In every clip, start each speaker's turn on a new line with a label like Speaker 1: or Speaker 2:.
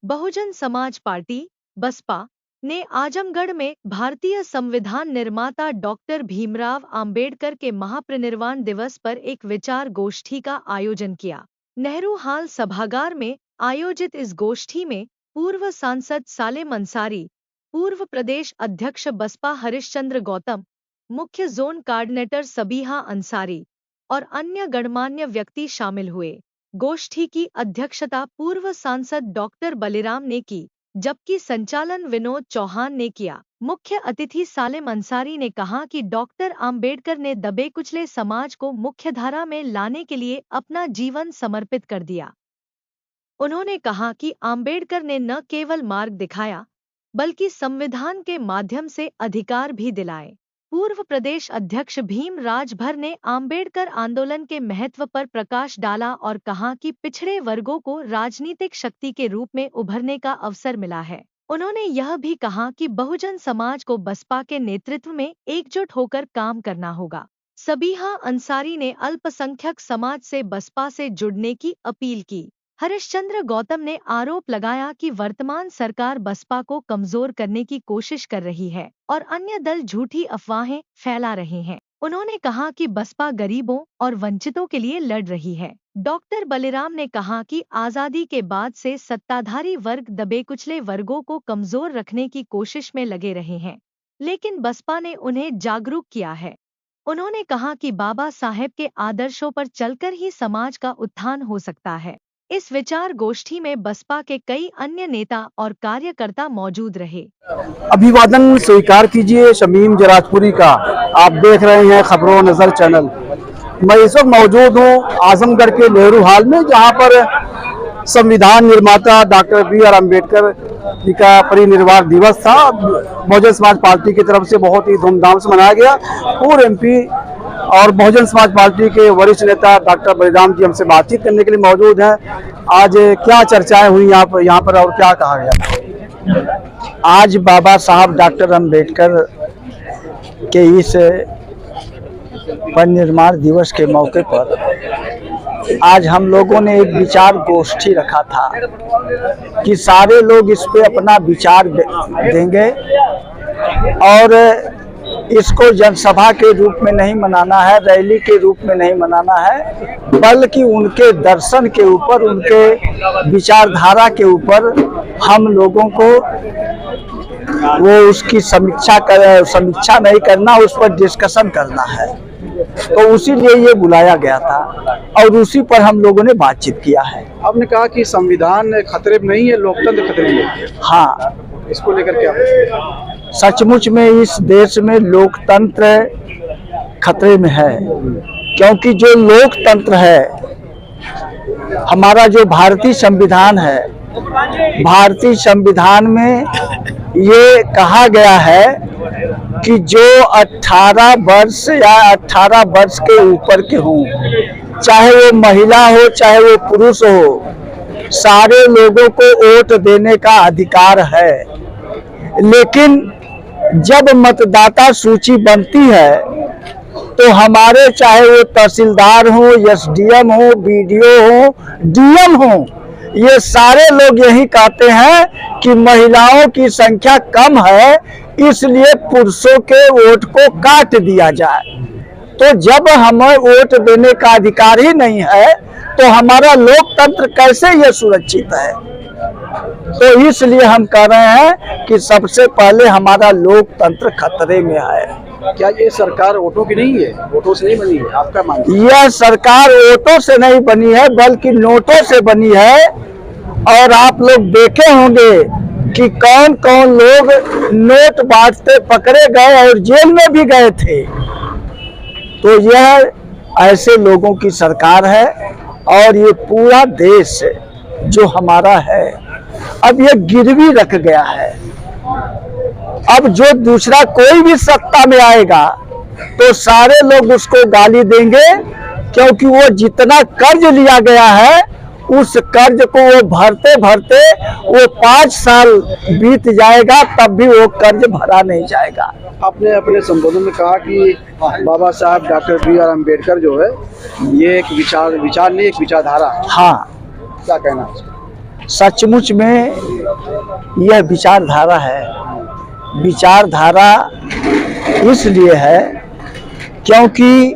Speaker 1: Bahujan Samaj party Baspa ने आजमगढ़ में भारतीय संविधान निर्माता डॉक्टर भीमराव अंबेडकर के महापरिनिर्वाण दिवस पर एक विचार गोष्ठी का आयोजन किया। नेहरू हाल सभागार में आयोजित इस गोष्ठी में पूर्व सांसद सालेम अंसारी, पूर्व प्रदेश अध्यक्ष बसपा हरिश्चंद्र गौतम, मुख्य जोन कोऑर्डिनेटर सबीहा अंसारी और अन्य गणमान्य व्यक्ति शामिल हुए। गोष्ठी की अध्यक्षता पूर्व सांसद डॉक्टर बलिराम ने की, जबकि संचालन विनोद चौहान ने किया। मुख्य अतिथि सालेम अंसारी ने कहा कि डॉक्टर अंबेडकर ने दबे कुचले समाज को मुख्यधारा में लाने के लिए अपना जीवन समर्पित कर दिया। उन्होंने कहा कि अंबेडकर ने न केवल मार्ग दिखाया, बल्कि संविधान के माध्यम से अधिकार भी दिलाए। पूर्व प्रदेश अध्यक्ष भीम राजभर ने अंबेडकर आंदोलन के महत्व पर प्रकाश डाला और कहा कि पिछड़े वर्गों को राजनीतिक शक्ति के रूप में उभरने का अवसर मिला है। उन्होंने यह भी कहा कि बहुजन समाज को बसपा के नेतृत्व में एकजुट होकर काम करना होगा। सबीहा अंसारी ने अल्पसंख्यक समाज से बसपा से जुड़ने की अपील की। हरिश्चंद्र गौतम ने आरोप लगाया कि वर्तमान सरकार बसपा को कमजोर करने की कोशिश कर रही है और अन्य दल झूठी अफवाहें फैला रहे हैं। उन्होंने कहा कि बसपा गरीबों और वंचितों के लिए लड़ रही है। डॉक्टर बलिराम ने कहा कि आजादी के बाद से सत्ताधारी वर्ग दबे कुचले वर्गों को कमजोर रखने की कोशिश में लगे रहे हैं, लेकिन बसपा ने उन्हें जागरूक किया है। उन्होंने कहा कि बाबा साहेब के आदर्शों पर चलकर ही समाज का उत्थान हो सकता है। इस विचार गोष्ठी में बसपा के कई अन्य नेता और कार्यकर्ता मौजूद रहे।
Speaker 2: अभिवादन स्वीकार कीजिए शमीम जराजपुरी का। आप देख रहे हैं खबरों नजर चैनल। मैं इस वक्त मौजूद हूँ आजमगढ़ के नेहरू हाल में, जहाँ पर संविधान निर्माता डॉक्टर बी.आर. अम्बेडकर जी का परिनिर्वाण दिवस था। बहुजन समाज पार्टी की तरफ से बहुत ही धूमधाम से मनाया गया। पूर्व एमपी और बहुजन समाज पार्टी के वरिष्ठ नेता डॉक्टर बलिराम जी हमसे बातचीत करने के लिए मौजूद हैं। आज क्या चर्चाएं हुई यहाँ पर और क्या कहा गया?
Speaker 3: आज बाबा साहब डॉक्टर अंबेडकर के इस परिनिर्वाण दिवस के मौके पर आज हम लोगों ने एक विचार गोष्ठी रखा था कि सारे लोग इस पे अपना विचार देंगे और इसको जनसभा के रूप में नहीं मनाना है, रैली के रूप में नहीं मनाना है, बल्कि उनके दर्शन के ऊपर, उनके विचारधारा के ऊपर हम लोगों को वो उसकी समीक्षा नहीं करना, उस पर डिस्कशन करना है। तो उसी लिए ये बुलाया गया था और उसी पर हम लोगों ने बातचीत किया है।
Speaker 2: आपने कहा कि संविधान खतरे में नहीं है, लोकतंत्र खतरे में है।
Speaker 3: हाँ,
Speaker 2: इसको लेकर क्या?
Speaker 3: सचमुच में इस देश में लोकतंत्र खतरे में है, क्योंकि जो लोकतंत्र है, हमारा जो भारतीय संविधान है, भारतीय संविधान में ये कहा गया है कि जो 18 वर्ष या 18 वर्ष के ऊपर के हों, चाहे वो महिला हो चाहे वो पुरुष हो, सारे लोगों को वोट देने का अधिकार है। लेकिन जब मतदाता सूची बनती है तो हमारे चाहे वो तहसीलदार हो, एसडीएम हो, बीडीओ हो, डीएम हो, ये सारे लोग यही कहते हैं कि महिलाओं की संख्या कम है, इसलिए पुरुषों के वोट को काट दिया जाए। तो जब हमें वोट देने का अधिकार ही नहीं है तो हमारा लोकतंत्र कैसे ये सुरक्षित है? तो इसलिए हम कह रहे हैं कि सबसे पहले हमारा लोकतंत्र खतरे में है।
Speaker 2: क्या ये सरकार वोटों की नहीं है, वोटों से नहीं बनी है? आपका मानना?
Speaker 3: यह सरकार वोटों से नहीं बनी है, बल्कि नोटों से बनी है। और आप लोग देखे होंगे कि कौन कौन लोग नोट बांटते पकड़े गए और जेल में भी गए थे। तो यह ऐसे लोगों की सरकार है और ये पूरा देश जो हमारा है अब ये गिरवी रख गया है। अब जो दूसरा कोई भी सत्ता में आएगा तो सारे लोग उसको गाली देंगे, क्योंकि वो जितना कर्ज लिया गया है उस कर्ज को वो भरते भरते वो 5 साल बीत जाएगा, तब भी वो कर्ज भरा नहीं जाएगा।
Speaker 2: आपने अपने संबोधन में कहा कि बाबा साहब डॉक्टर बी.आर. अम्बेडकर जो है ये एक विचार नहीं, एक विचारधारा।
Speaker 3: हाँ,
Speaker 2: क्या कहना?
Speaker 3: सचमुच में यह विचारधारा है। विचारधारा इसलिए है क्योंकि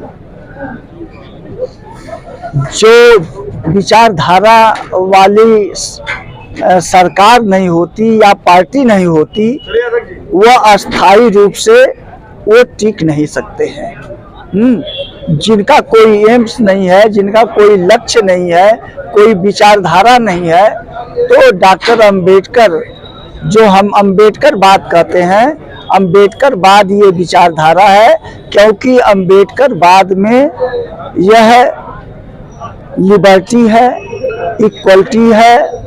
Speaker 3: जो विचारधारा वाली सरकार नहीं होती या पार्टी नहीं होती, वह अस्थायी रूप से वो टिक नहीं सकते हैं। जिनका कोई एम्स नहीं है, जिनका कोई लक्ष्य नहीं है, कोई विचारधारा नहीं है, तो डॉक्टर अंबेडकर, जो हम अंबेडकर बात कहते हैं, अंबेडकर बाद ये विचारधारा है, क्योंकि अंबेडकर बाद में यह लिबर्टी है, इक्वलिटी है,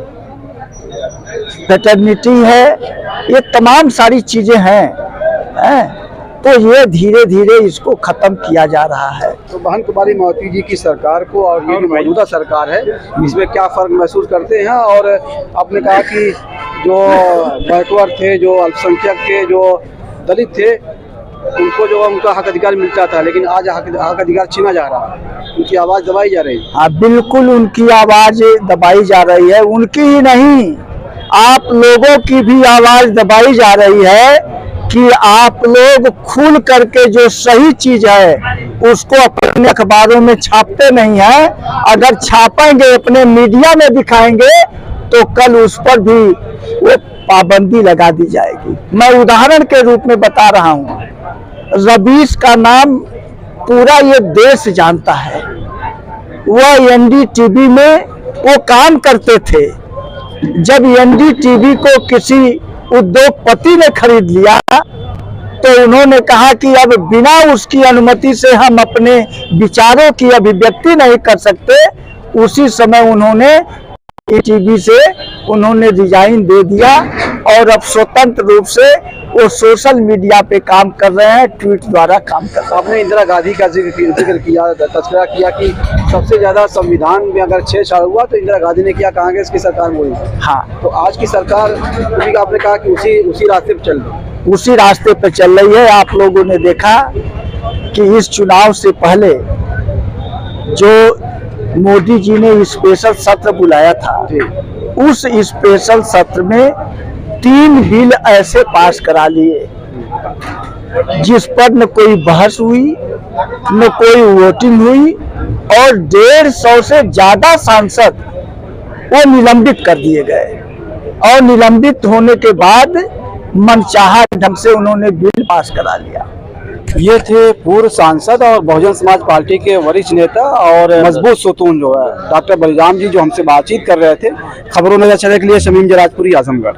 Speaker 3: फ्रेटर्निटी है, ये तमाम सारी चीजें हैं। तो ये धीरे धीरे इसको खत्म किया जा रहा है।
Speaker 2: तो बहन कुमारी मोहती जी की सरकार को और ये जो मौजूदा सरकार है, इसमें क्या फर्क महसूस करते हैं? और आपने कहा कि जो बैकवर्ड थे, जो अल्पसंख्यक थे, जो दलित थे, उनको जो उनका हक अधिकार मिलता था, लेकिन आज हक अधिकार छीना जा रहा है, उनकी आवाज़ दबाई जा रही है।
Speaker 3: हाँ, बिल्कुल उनकी आवाज़ दबाई जा रही है। उनकी ही नहीं, आप लोगों की भी आवाज़ दबाई जा रही है कि आप लोग खुल करके जो सही चीज है उसको अपने अखबारों में छापते नहीं है। अगर छापेंगे, अपने मीडिया में दिखाएंगे, तो कल उस पर भी वो पाबंदी लगा दी जाएगी। मैं उदाहरण के रूप में बता रहा हूँ, रवीश का नाम पूरा ये देश जानता है। वह एनडीटीवी में वो काम करते थे। जब एनडीटीवी को किसी उद्योगपति ने खरीद लिया, तो उन्होंने कहा कि अब बिना उसकी अनुमति से हम अपने विचारों की अभिव्यक्ति नहीं कर सकते। उसी समय उन्होंने टीवी से उन्होंने रिजाइन दे दिया और अब स्वतंत्र रूप से वो सोशल मीडिया पे काम कर रहे हैं, ट्वीट द्वारा काम कर रहे हैं।
Speaker 2: आपने इंदिरा गांधी का जिक्र किया, तस्करा किया कि सबसे ज्यादा संविधान में अगर छेड़छाड़ हुआ तो इंदिरा गांधी ने किया, कांग्रेस की सरकार बोली।
Speaker 3: हाँ,
Speaker 2: तो आज की सरकार, आपने कहा कि उसी रास्ते पर चल रही है।
Speaker 3: उसी रास्ते पर चल रही है। आप लोगों ने देखा कि इस चुनाव से पहले जो मोदी जी ने स्पेशल सत्र बुलाया था, उस स्पेशल सत्र में 3 बिल ऐसे पास करा लिए जिस पर न कोई बहस हुई, न कोई वोटिंग हुई, और 150 से ज्यादा सांसद वो निलंबित कर दिए गए। और निलंबित होने के बाद मनचाहा ढंग से उन्होंने बिल पास करा लिया।
Speaker 2: ये थे पूर्व सांसद और बहुजन समाज पार्टी के वरिष्ठ नेता और मजबूत सुतून जो है डॉक्टर बलराम जी, जो हमसे बातचीत कर रहे थे। खबरों नजर चले के लिए शमीम जराजपुरी, आजमगढ़।